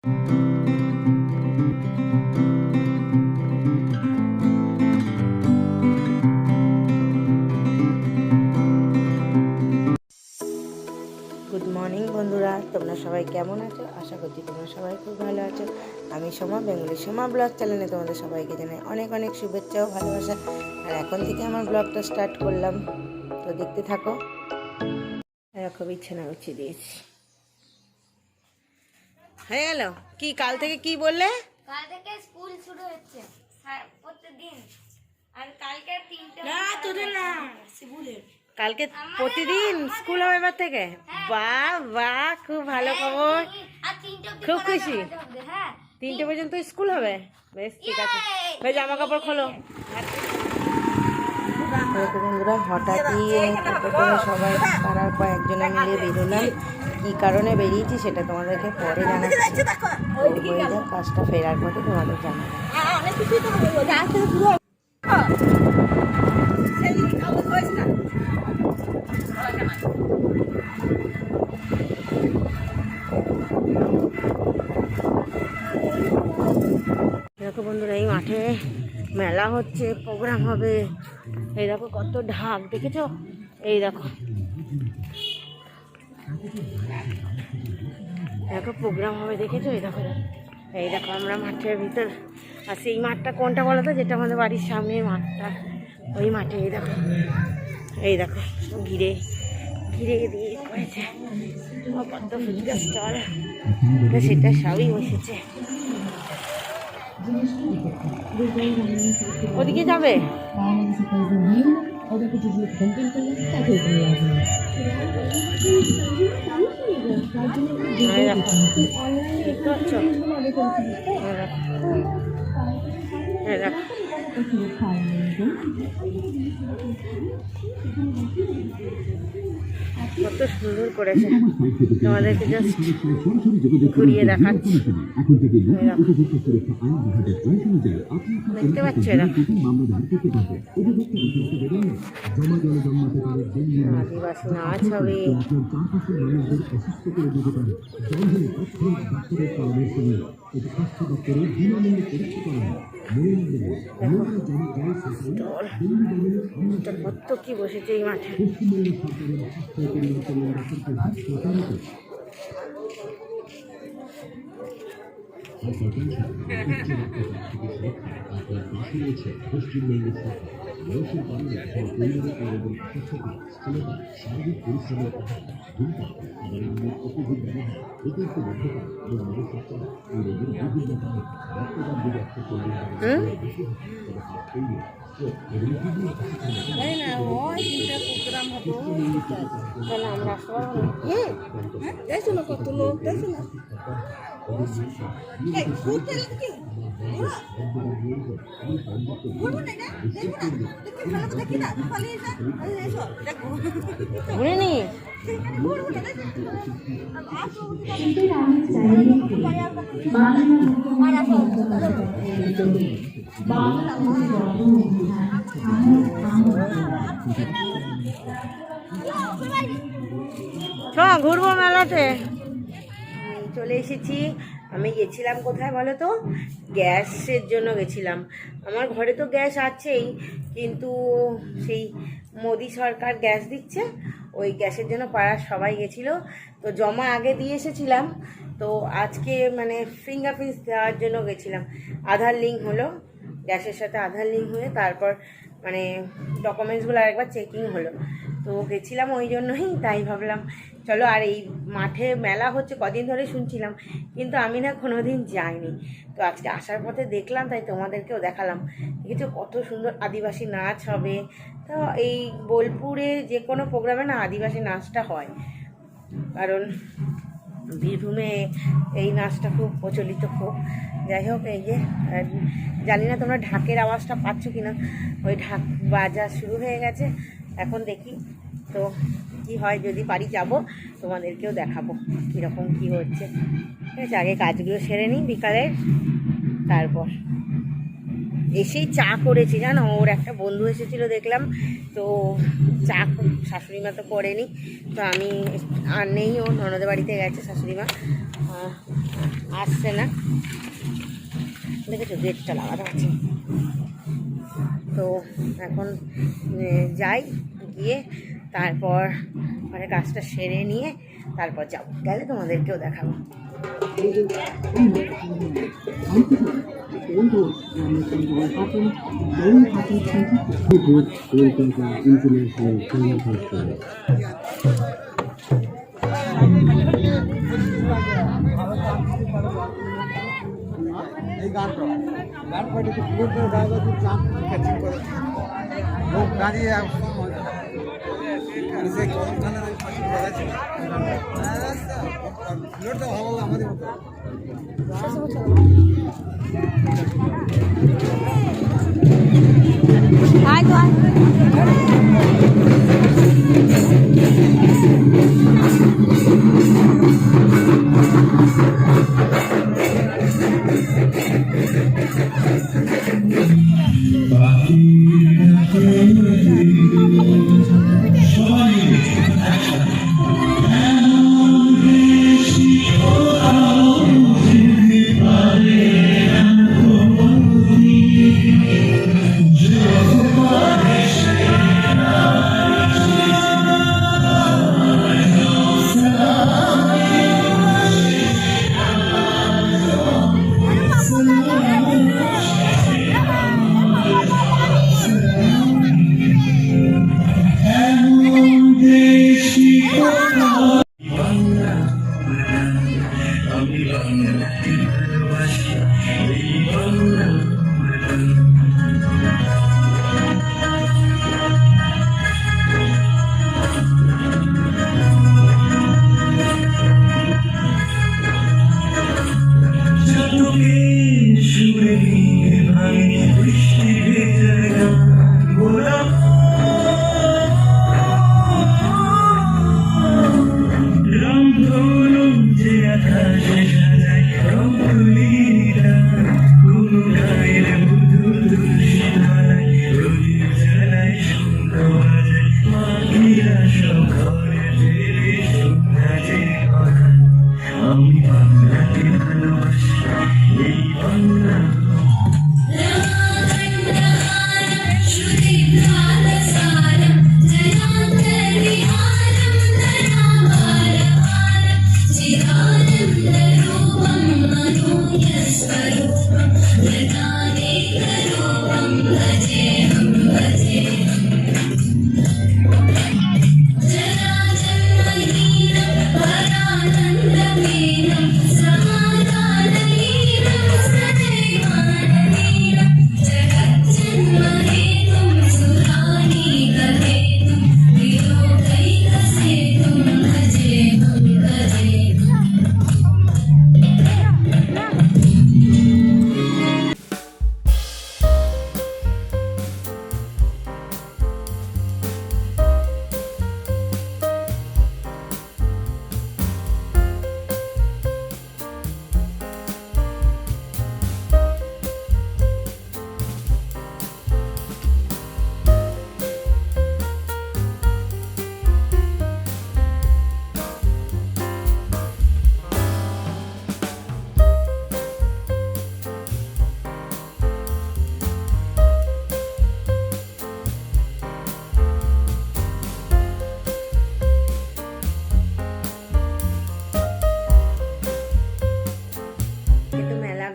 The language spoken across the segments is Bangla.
গুড মর্নিং বন্ধুরা, তোমরা সবাই কেমন আছো? আশা করছি তোমরা সবাই খুব ভালো আছো। আমি সোমা, বেঙ্গলি সোমা ব্লগ চ্যানেলে তোমাদের সবাইকে জানাই অনেক অনেক শুভেচ্ছা ও ভালোবাসা। আর এখন থেকে আমার ব্লগটা স্টার্ট করলাম, তো দেখতে থাকো। এরকম বিছানা গুছিয়ে দিয়েছি। হয়ে গেল? কি কাল থেকে কি বললে? কাল থেকে স্কুল শুরু হচ্ছে প্রতিদিন। আর কালকে 3টে না তোদের না, শিবুলের কালকে প্রতিদিন স্কুল হবে এবার থেকে। বাহ বাহ, খুব ভালো খবর, আর 3টে খুব খুশি। হ্যাঁ 3টে পর্যন্ত স্কুল হবে, বেশ ঠিক আছে। ভাই জামা কাপড় খোলো। বন্ধুরা হঠাৎই পুকুরে সবাই পাড়ার কয়েকজনে মিলে বেরোলাম। কি কারণে বেরিয়েছি সেটা তোমাদেরকে পরে জানাচ্ছি। কাজটা ফেরার পথে তোমাদের জানাবো। দেখো বন্ধুরা, এই মাঠে মেলা হচ্ছে, প্রোগ্রাম হবে। এই দেখো কত ঢাক, দেখেছো? এই দেখো দেখো প্রোগ্রাম হবে, দেখেছো? এই দেখো এই দেখো আমরা মাঠের ভিতর আছি। এই মাঠটা কোনটা বলো তো? যেটা আমাদের বাড়ির সামনে মাঠটা, ওই মাঠে। এই দেখো এই দেখো ঘিরে ঘিরে দিয়ে করেছে কত ফুচকা স্টল, সেটা সবই বসেছে। ওদিকে যাবে? কত সুন্দর করেছে, তোমাদেরকে জাস্ট ঘুরিয়ে দেখাচ্ছি। দেখতে পাচ্ছ এরা আদিবাসী নাচ হবে। কত কি বসেছে এই মাঠে। কত লোক দেখো না। ঘুরে নি ঘুরবো মেলাতে। চলে এসেছি। আমি গেছিলাম কোথায় বলো তো? গ্যাসের জন্য গেছিলাম। আমার ঘরে তো গ্যাস আছেই, কিন্তু সেই মোদি সরকার গ্যাস দিচ্ছে, ওই গ্যাসের জন্য পাড়ার সবাই গেছিলো। তো জমা আগে দিয়ে এসেছিলাম, তো আজকে মানে ফিঙ্গারপ্রিন্টস দেওয়ার জন্য গেছিলাম। আধার লিঙ্ক হলো, গ্যাসের সাথে আধার লিঙ্ক হয়ে তারপর মানে ডকুমেন্টসগুলো আরেকবার চেকিং হলো। তো গেছিলাম ওই জন্যই, তাই ভাবলাম চলো। আর এই মাঠে মেলা হচ্ছে কদিন ধরে শুনছিলাম, কিন্তু আমি না কোনো দিন যাইনি। তো আজকে আসার পথে দেখলাম, তাই তোমাদেরকেও দেখালাম। দেখেছো কত সুন্দর আদিবাসী নাচ হবে। তো এই বোলপুরে যে কোনো প্রোগ্রামে না আদিবাসী নাচটা হয়, কারণ বীরভূমে এই নাচটা খুব প্রচলিত খুব। যাই হোক, এই যে জানি না তোমরা ঢাকের আওয়াজটা পাচ্ছ কি না, ওই ঢাক বাজা শুরু হয়ে গেছে। এখন দেখি তো কি হয়, যদি পারি যাব, তোমাদেরকেও দেখাবো কীরকম কী হচ্ছে। ঠিক আছে, আগে কাজগুলো সেরে নিই বিকালের, তারপর এসেই চা করেছি। জানো, ওর একটা বন্ধু এসেছিলো দেখলাম, তো চা শাশুড়ি মা তো করেনি, তো আমি আর নেই, ও ননদের বাড়িতে গেছে শাশুড়ি মা, আসছে না, দেখেছো গেটটা লাগানো আছে। তো এখন যাই, গিয়ে তারপর মানে কাজটা সেরে নিয়ে তারপর যাবো, গেলে তোমাদেরকেও দেখাবো। এই গানটা গান পাইতে তো পুরো ড্রাইভার দিয়ে চাপ ক্যাচিং করে লোক দাঁড়িয়ে সে কদম থানার ওই পাশে বাজাচ্ছে ভিড়টা ভালো লাগে আমাদের মতো।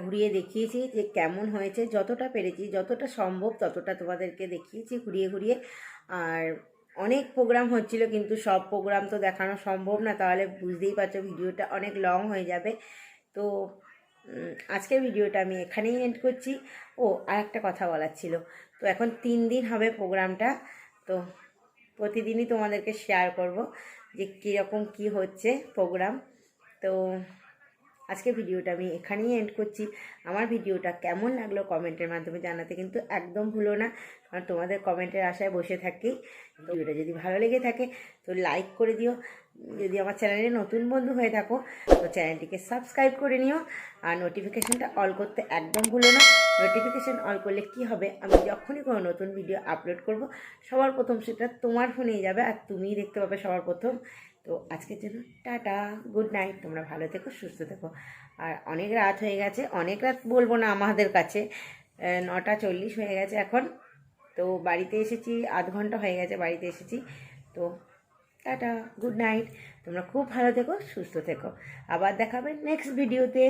ঘুরিয়ে দেখিয়েছি যে কেমন হয়েছে, যতটা পেরেছি, যতটা সম্ভব ততটা তোমাদেরকে দেখিয়েছি ঘুরিয়ে ঘুরিয়ে। আর অনেক প্রোগ্রাম হচ্ছিল, কিন্তু সব প্রোগ্রাম তো দেখানো সম্ভব না, তাহলে বুঝতেই পারছো ভিডিওটা অনেক লং হয়ে যাবে। তো আজকের ভিডিওটা আমি এখানেই এন্ড করছি। ও আর একটা কথা বলার ছিল, তো এখন 3 দিন হবে প্রোগ্রামটা, তো প্রতিদিনই তোমাদেরকে শেয়ার করব যে কীরকম কি হচ্ছে প্রোগ্রাম। তো আজকে ভিডিওটা আমি এখানেই এন্ড করছি। আমার ভিডিওটা কেমন লাগলো কমেন্টের মাধ্যমে জানাতে কিন্তু একদম ভুলো না, কারণ তোমাদের কমেন্টের আশায় বসে থাকি। তো ভিডিওটা যদি ভালো লেগে থাকে তো লাইক করে দিও, যদি আমার চ্যানেলে নতুন বন্ধু হয়ে থাকো তো চ্যানেলটিকে সাবস্ক্রাইব করে নিও, আর নোটিফিকেশানটা অল করতে একদম ভুলো না। নোটিফিকেশান অল করলে কি হবে, আমি যখনই কোনো নতুন ভিডিও আপলোড করব সবার প্রথম সেটা তোমার ফোনেই যাবে, আর তুমিই দেখতে পাবে সবার প্রথম। তো আজকের জন্য টাটা, গুড নাইট, তোমরা ভালো থেকো, সুস্থ থেকো। আর অনেক রাত হয়ে গেছে, অনেক রাত বলবো না আমাদের কাছে, 9:40 হয়ে গেছে এখন। তো বাড়িতে এসেছি, আধ ঘন্টা হয়ে গেছে বাড়িতে এসেছি। তো টাটা, গুড নাইট, তোমরা খুব ভালো থেকো, সুস্থ থেকো। আবার দেখাবে নেক্সট ভিডিওতে।